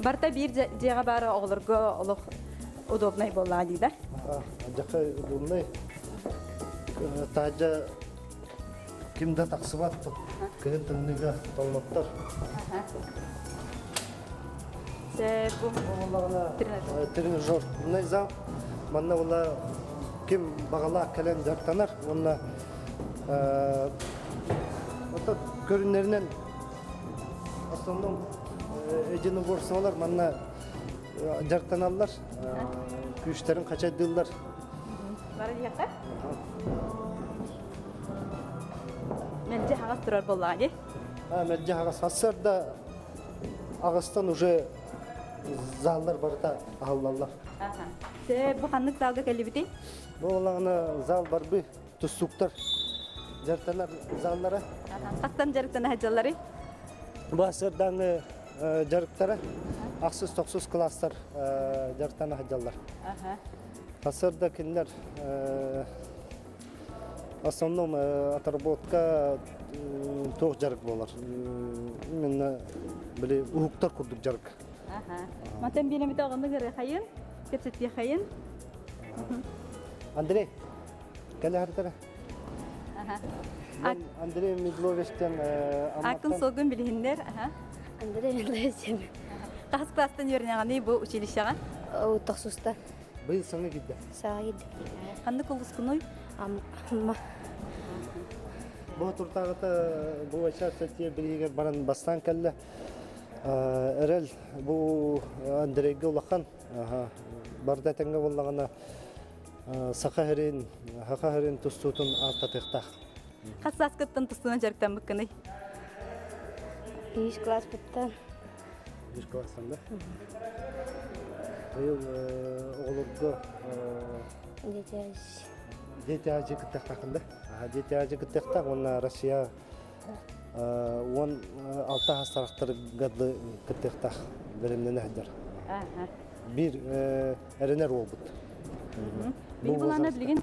Барта бир жега бары оғылырға олық удобный болла дейді. Жаққа удобный. Тажа кимда тақсыбат бұл. Күйін түннігі толматтар. Тренажер. Бұнай зал. Манна ола ким бағала кәлен жартанар. Онна көрінерінен основном эжені борсыңалар манна жартаналар. Күштерін қачайдылар. Бары дияқта? Мәлде ағас тұрар болла, не? Мәлде ағас. Асырда ағастан уже залдар барда ағылалар. Бұл қанық залға кәлі бітей? Бұл олағына зал бар бұй, тұссуқтар, жартанар заллары. Қақтан жарықтан әжалары? Бұл асырдан жарықтары, ақсыз-тоқсыз кластар жартан әжалар. Асырда кендер основном отработка тоқ жарық болар. Именно біле ұғықтар күрдік жарық. Матан бейнемет оғынды көрі қайын? Кепсетке қайын? Андрей, кәлі әртірі? Андрей Медловичтен Ақтың солғын білігіндер? Андрей Медловичтен. Қағыз кластан өрінеғаны бұл училищаға? Тоқсуста. Бұл саңы кеді? Саға еді. Қанды қолғыз күн ой? Бұл тұртағыта бұл ашар сәтте білігер баран бастан кәлі. Әрел бұл Андрейге олақан. Барда тәңгі болағына сақа әрен тұстутын артатықтақ. Қасы асқыттан тұстуынан жарықтан бүккіні? 5 класс бұттан. 5 класстан да? Бұл оғылырғы дети ажы күттіқ тақында. Дети ажы күттіқ тақ, оны Россия 16 астарақтары ғадлы күттіқ тақ бірімнен әдір. Bir erenler oldu. Bir bulana bilgin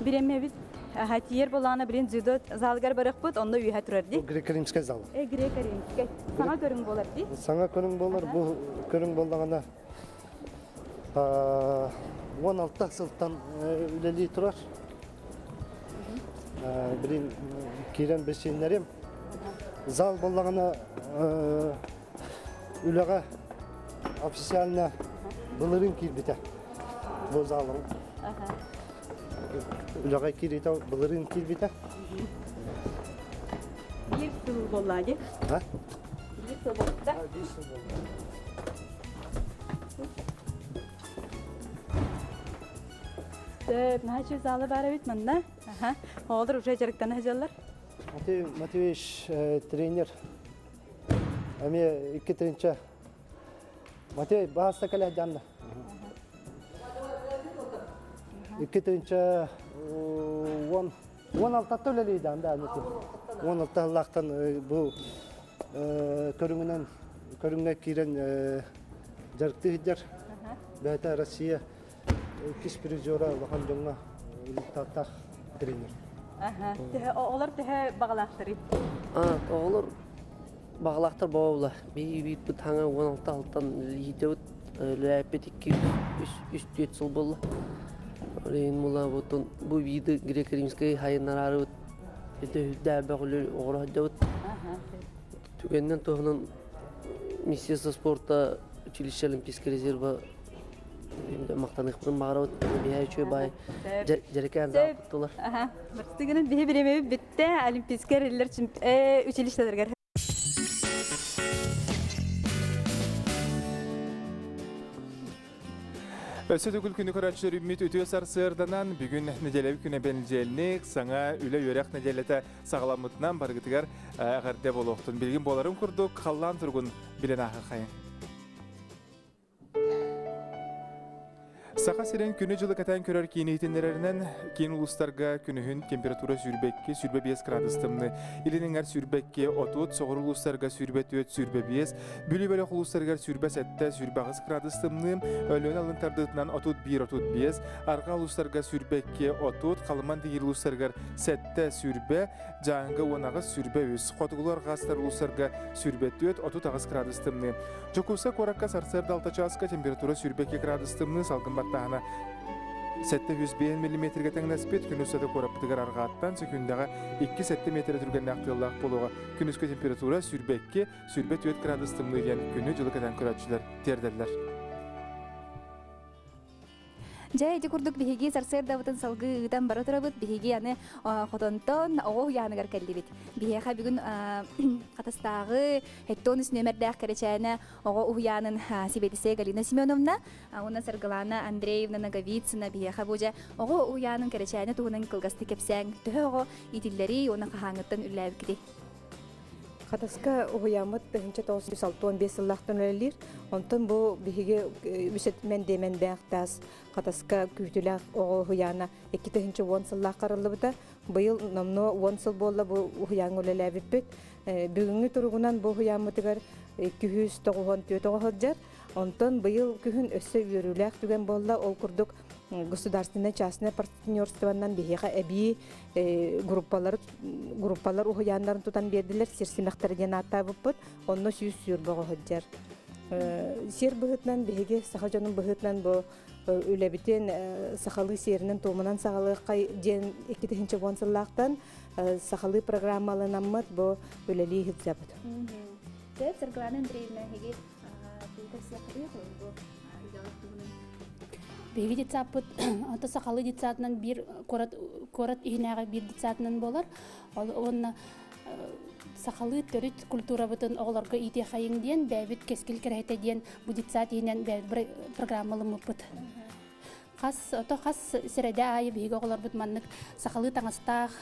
bireme bit hatiyer bulana birin judo zalgar barak bud onda üye turardı. Bu Grek-Rimskay zalı. Grek-Rimskay. Sana görün bolar di. Sana görün bolar bu görün bolağına 16 sıltan üleli turar. Birin kiren beşinlerim. Zal bolağına ülega ofisialna Bunların kirbite, bu zalım. Ulağa kirbite, bunların kirbite. Bir sıl bolladı. Ha? Bir sıl bolladı. Bir sıl bolladı. Mahşu zalı bara bitmedi ne? Olur uçak jarıktan hajalar. Матвеевич тренер. Ами iki тренча. Матвей баста кале жанда. İki trенча 16 төлелейді анда әнеті. 16 лақтан бұл көріңінен кейрен жарықты хиджар. Бәйті Россия киш призера лахан жоңға үліктаттақ тренер. Олар тәе бағалақтыры? Олар бағалақтыр бауыла. Бейбейт бұд хаңа 16 алтан лейдеуіт ләпет 2-3 сыл болы. Рейн мұла бұл виді Грек-Римскай хайынар ары дәбі құлы оғыр хаддауыт. Түгеннен тоғынан Министерство спорта училище Олимпийский резерва мақтанық бұрын бағарауыт. Бейай үші бай жарекән зағыттылар. Бірістігінің біреме бітті Олимпийский резервер училищелерге. Өсі түгіл күні көрәтшілер үммет өтіе сарсырданан бүгін неделеви күні бәнілжелінік саңа үлі өрәқ неделеті сағаламытынан барғытығар әғарде болуқтын. Білген боларын күрдік, қаллан тұрғын білен ақы қайын. Саха сирен күні жылы катан көрер кейнейтіндерінен кейін ұлыстарға күнігін температура сүрбекке сүрбе 5 градустымны. Илініңер сүрбекке отут, соғыр ұлыстарға сүрбе 4, сүрбе 5, бүлі-бөлі ұлыстарға сүрбе 7, сүрбе 5 градустымны, өлін алынтардығынан отут 1, отут 5, арқа ұлыстарға сүрбекке отут, қалыман дегер ұлыстарға 7 сүрбе, жаңғы онағыз сүрбе 3, қотығылар ғастар ұлыстарға сүрбе 4, отут 5 градустымны. Жокуса коракка сарсырда 6 часка температура сүрбекке градустымны, салғын баттағына 700 мм-ге тәңнәспет, күнүсәді қораптығыр арғаттан секундаға 2 метр түрген нақтылақ болуға. Күнүскі температура сүрбекке, сүрбе 4 градустымны ген күні жылы кәден көрәтшілер тердерлер. Жай эти курдук биһиги сарсырда бутын салгы ыдан бара турабыт биһиги аны хотонтон ого яныгар келдибит. Биһиха бүгүн катастагы хеттон үснөмердәк керечәне ого уянын Сибетисе Галина Семеновна, уна Саргалана Андреевна Наговицына биһиха бужа ого уянын керечәне тугунан кылгасты кепсәң төһөгө итиллери уна кахаңыттан үлләб киди. Катаска уямыт бехинче 965 сыллахтан өлелер. Онтон бу биһиге үсет мендемендәктас катаска күтүләк уяна 2-10 сыллах карылыбыта. Быйыл намно 10 сыл болла бу уяң өлеләбит. Бүгүнгү тургунан бу уямытыгар 294 хылжар. Онтон быйыл күһүн өссө үйрүләк түген болла ол курдук государственное частное партнерствонан биһига эби группалар уяннарын тутан бердилер серсимехтерден атабыппыт онно сүйүр богоджар сер быгытнан биһиге сахажонун быгытнан бу үлебитен сахалы серинен томунан сахалы кай ден 2-нче вонсыллактан сахалы программаланаммыт бу үлели хизабыт. Саргалана Андреевна хиги Беги дитсапыт, ата сақалы дитсатынан бир корат ихнеға бир дитсатынан болар. Онна сақалы төрүт культура бутын оғларға ите қайың ден, бәбіт кескіл керейті ден бұ дитсат ихнен бәбіт бір программалы мұпыт. Қас сіреде айы беги оғлар бұт маннық сақалы таңастақ,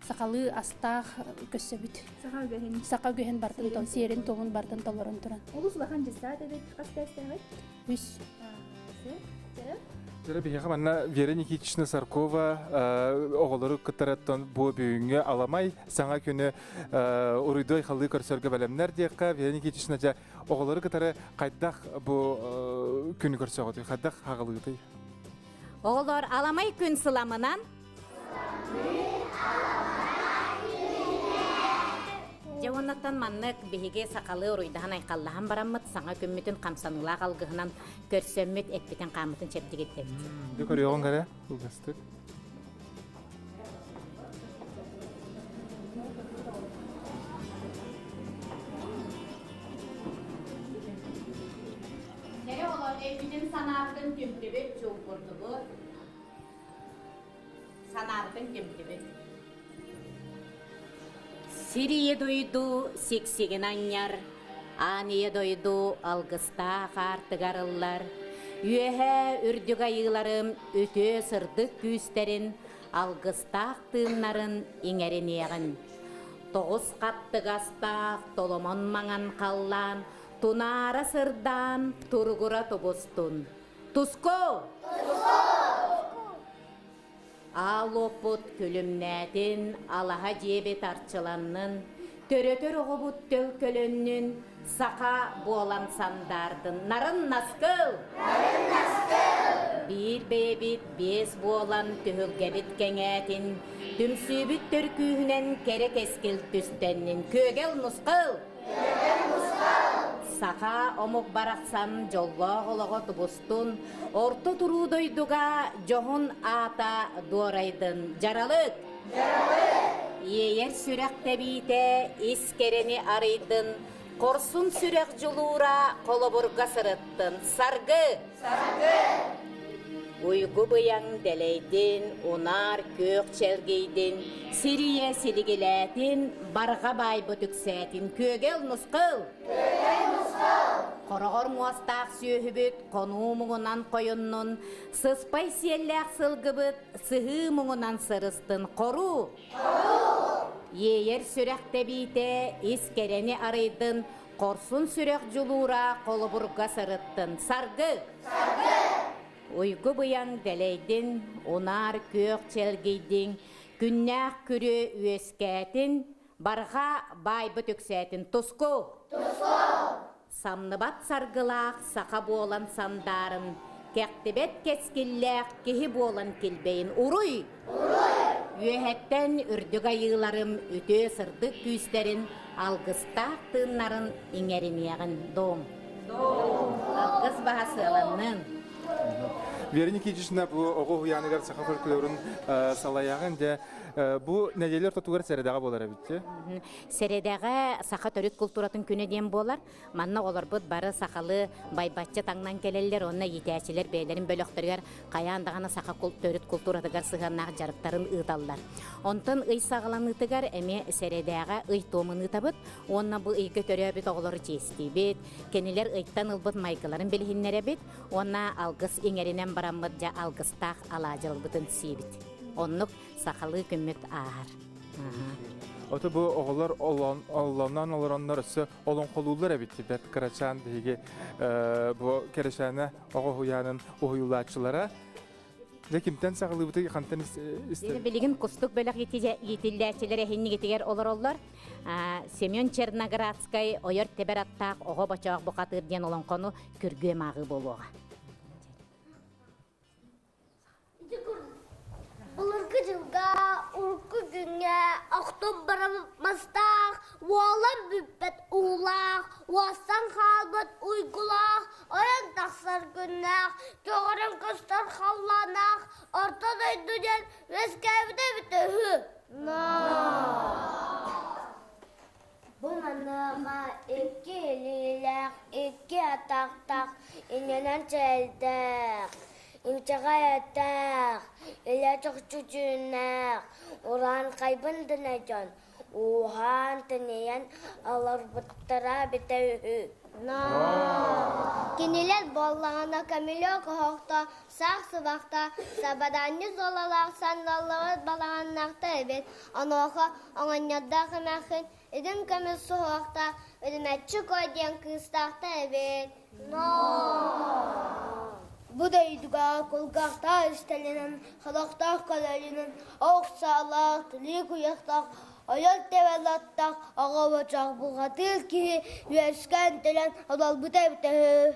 сақалы астақ көсі бүт. Сақа гөйін бартын тол, серін тоғын бартын толырын тұран. Олус лахан жесат эбит қас тәстәғыт? Үс. Жара биһига манна Вера Никитична Саркова оголору кытараттан бу бүгүнгө аламай саңа күнү урыйдой халды көрсөргө белемнер диякка Вера Никитична жа оголору кытары кайдах бу күнү көрсөгөтү кайдах хагалыгыты. Оголор аламай күн сыламынан Жауанаттан маннык биһиге сақалы уруйдахан айқаллахан бараммыт, саңа көммүтін қамсаныла қалғығынан көрсөммүт экпетен қамытын чептігеттен. Ды көріоғын ғара, ұлғастық. Кері олар экпетен санардың көмтебет чоғырдығы, санардың көмтебет. Сирие дойду сексеген аньяр, ание дойду алгыста қартыгарылар. Үйәһә үрдік айыларым өте сырдық күйістерін, алгыстақ тыыннарын еңерен еғін. 9 қаттық астақ, толомон маңан қаллан, тунара сырдан тургура тобостун. Туско! Алопут көлімнәтін, алаға жебе тарчыланның, төрөтөр оғыбыт төл көліннің, сақа болан сандардың. Нарын наскыл! Бір бейбіт, 5 болан төхілгебіт кәңәтін, түмсүбіт төркүйінен керек ескіл түстеннің. Көгел нұсқыл! Сақа омук барақсан жоллоғылығы тұбыстын, орты тұру дойдуға жоғын ата дуарайдын. Жаралык! Ейер сүрек тәбейте искерені арайдын, қорсын сүрек жылура қолыбырға сырыттын. Саргы! Уйгу бұяң дәлейдін, унар көк чәлгейдін, сирие сиригеләтін, барға бай бұтүксәтін. Көгел нұсқыл! Қорғыр муастақ сүйөбіт, қону мұғынан қойынның, сыспай селләқ сылғыбыт, сығы мұғынан сырыстын. Қору! Ейер сүрек тәбейте, искерені арайдын, қорсын сүрек жылура қолыбырға сырыттын. Саргы! Uygu buyan deleyden, onar kök çelgeyden, günnah kürü üeskətin, barğa baybı töksətin. Tosku! Samnıbat sargılaq, saqa boğulan sandarın, Kəqtibet keskillək, kehi boğulan kilbeyin. Uruy! Üyehetten ürdük ayılarım, ötö sırdık küslerin, algıstaq tığınların iňerin yağın. Dom. Algыс bahası alanın. Верники жишна бу ого хуяныгар саха фольклорун салаягын де бу неделер тотугар середага болар битте. Середага саха төрүт культуратын күнү дем болар. Манна олар бут бары сахалы байбатчы таңнан келелер, онна етәчилер бейлерин бөлөктөргөр каяндаганы саха төрүт культуратыгар сыганнак жарыктарын ыыталлар. Онтон ый сагаланытыгар эме середага ый томын ытабыт, онна бу ый көтөрөбүт оголор жестибит, кенилер ыйттан ылбыт майкаларын билхиннеребит, онна алгыс иңеринен бараммыт жа алгыстак алажылбытын сибит. Оннук сахалы көмөт аар. Ото бу оголор олоннан олороннор өсө олон колуулар битти бет карачан деги бу керешаны ого хуянын оюлачылара Lekimten sağlıbıtı kantan ister. Bilgin kustuk belak yetillәчеләре хинни гетигер олар. Семен Черноградскай ойыр тебераттак ого бачак букатыр ден олон кону күргө магы болуга. Улурку жылга, урку күнгө, октом барамастак, уолам бүппет улак, уасан халбат уйгулак, оран тақсар күннак, тоғырын көстер халланак, ортан ойдуден вескәбіде бітігі. Бу маныға екі елілек, екі атақтақ, иненен чәлдік. Инчагаяттақ, иле чоқчучунақ, уран қайбындына жон, уған тінеян алар бұттыра бітеуі. Кенелер боллағына камеле қоқта, сақ сывақта, сабаданны золалақ сандалығы балағаннақта әбет, ануға оңанядда қымақын, үдің көміз суғақта, үдіметші көйден қыстақта әбет. Budaydığa kolgaqta üstelenen, xalaqtaq qalalinen, oqsalaq, tili kuyaqtaq, ayal tevellattaq, ağa bacaq buğatır ki, yüesken telen, adal buday butahı.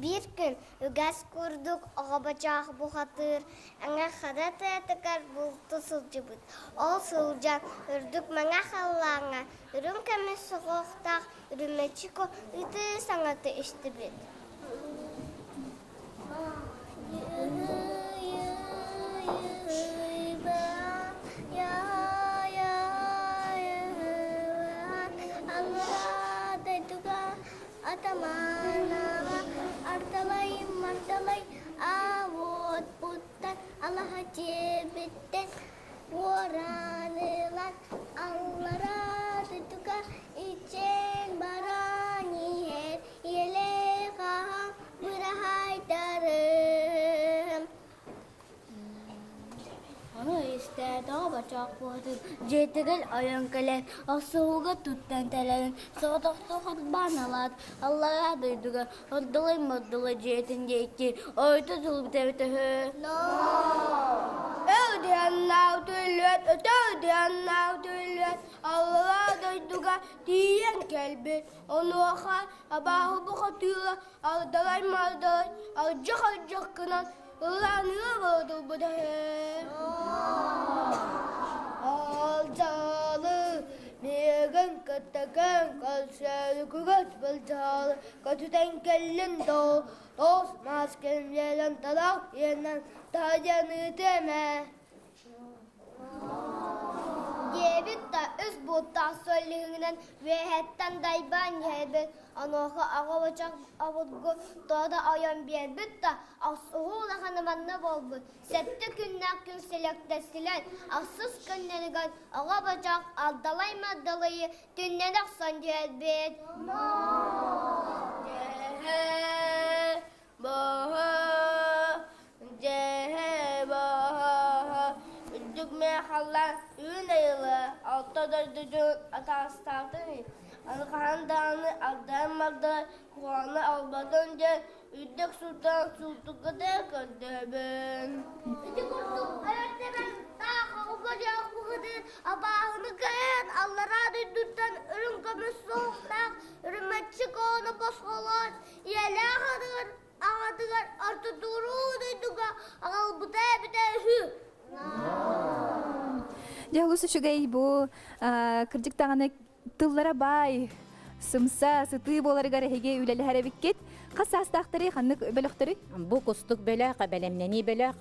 Bir gün ügəs kurduk, ağa bacaq buğatır, əngə xadat ətikər buldu sılcıbıd. O sılcan, ürdük mənə xallağına, ürün kəmi soğuqtaq, ürünmə çiko, ütü sanatı işti bid. Artalay, avut puttan, Allah'a cebitten, oranılan, Allah'a tutukar, içen barani her, yele kaham, bırahaydarım. İstedi bacak boğdu, cetegel ayın kalen, asığı tuttan telen, soğuk soğuk banalar, Allah'a duyduğu, oddalay moddalay cetindeki, oydu zulub tevtehü. Ödeyenler tüllüet, ödeyenler tüllüet, Allah'a duyduğu diyen kelbet, onu akar, abahı bu katıyla, aldalay maldalay, alcak alcak kınan, Ulanıyor oldu bu da hep. Alcalı, negan katakan, kalsalı kugat balcalı, katüden kellin doğ, dost masken yelen talak yenen, tacanı deme. Yebit da üst butta söylüğünden ve hetten dayban yebit. Anoğa ağabacak avudgu doğada ayan bir bit da asuğula hanımanna bolbu. Sette günler gün selektesilen asız günlerigen ağabacak aldalay maddalayı dünnen aksan yebit. Cehe baha, cehe baha. Üddük mehallan ün ayılı, altta da düdün atastartın. Alkahandağını aldanmadı, kuanı almadan önce üddük sultan sultuğu da köndübün. İki kurtuk, evet de ben daha olacak bu kadar abahını kayan, Allah'a düdürten ürün kömüş soğuklar, ürünmetçik onu bozkalar, yele ağadılar, artı duru duyduga, ağal bu da bir de hü. Жагылысы шугай бу кырдык таганы тыллара бай сымса сыты боларыгар эге үлеле харабиккет касастактары ханнык бөлөктөрү Бу кустук бөлөк, белемнени бөлөк,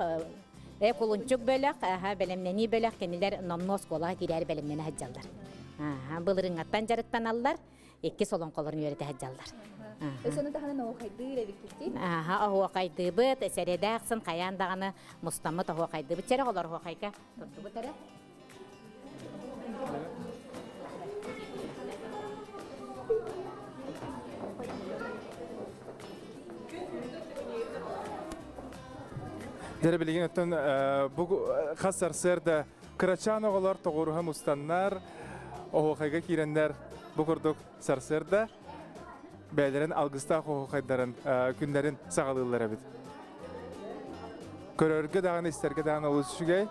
кулунчук бөлөк, белемнени бөлөк, кенилер номнос кола тирер белемнени хаджалдар. Былырың аттан жарыктан аллар, эки солон колорун үйрөтө хаджалдар. Өсөнү таханы но кайды лебиккети Ахуа кайдыбыт, эсередаксын, каяндаганы мустамы ахуа кайдыбыт, чere колор ахуа кайка турдубут эре. Дәрі білген өттен бұл қасар сәрді Кырачан оғалар тоғыруға мұстаннар, оғайға кейрендер бұл күрдік сарсырда бәлерін алғыста оғайдарын күндерін сағалығылар әбіт. Көрерге дағаны, істерге дағаны олыс үшігей.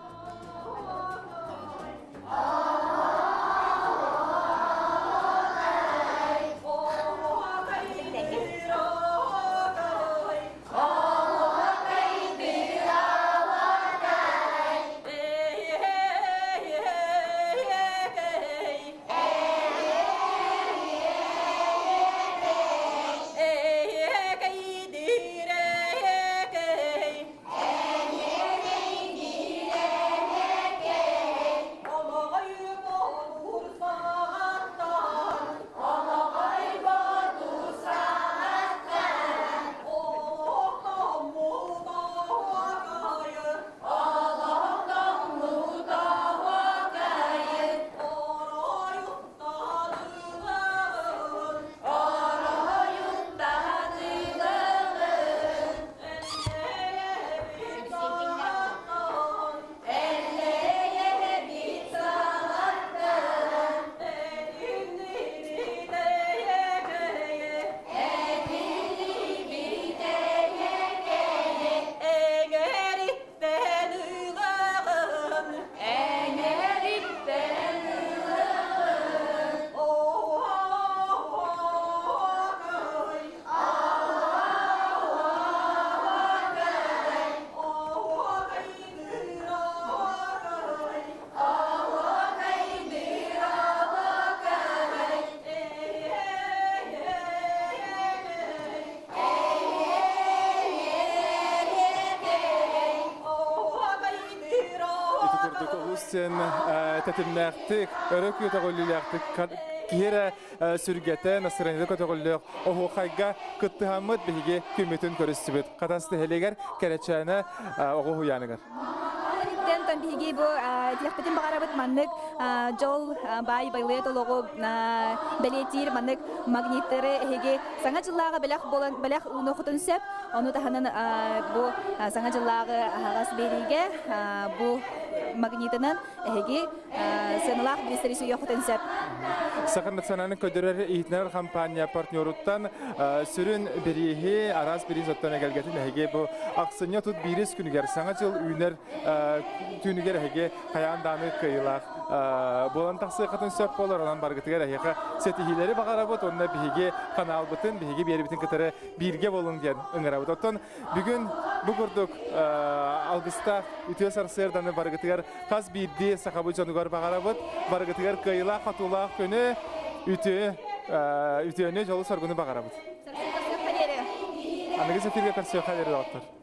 Sen tetimnektik, örök yutağıllıyaktik, kire sürgete, nasırınızı kötüğüllüyak, ohu kayga kıttıhamıd bilgi kümütün körüstübüt. Katası heleger, kereçene oğu huyanıgar. Тен биги бу тиякпетин багарабыт маннык жол бай байлыет ологу белетир маннык магниттери эге саңа жыллага белек болан белек унохутун сеп ону таханын бу саңа жыллагы агас бериге бу магнитинен эге сыналак бистерису йохутун сеп Сакын национальный көдөрөр ийтнер компания партнеруттан сүрүн бериги арас бери соттон келгетин эге бу аксыня тут бирис күнүгер саңа жыл үйнер түнүгер эге каянданы кыйлак болан таксы катын сөп болор анан баргытыгер эге сетихилери багарабыт онна биги канал бутын биги берибитин кытары бирге болун ген ыңырабыт оттон бүгүн бу көрдүк алгыста үтө сарсырданы баргытыгер каз бирди сахабы жонугар багарабыт баргытыгер кыйла катула көне үтөөнө жолу соргуну багарабыт. Анагы сефирге каршы халери даттар.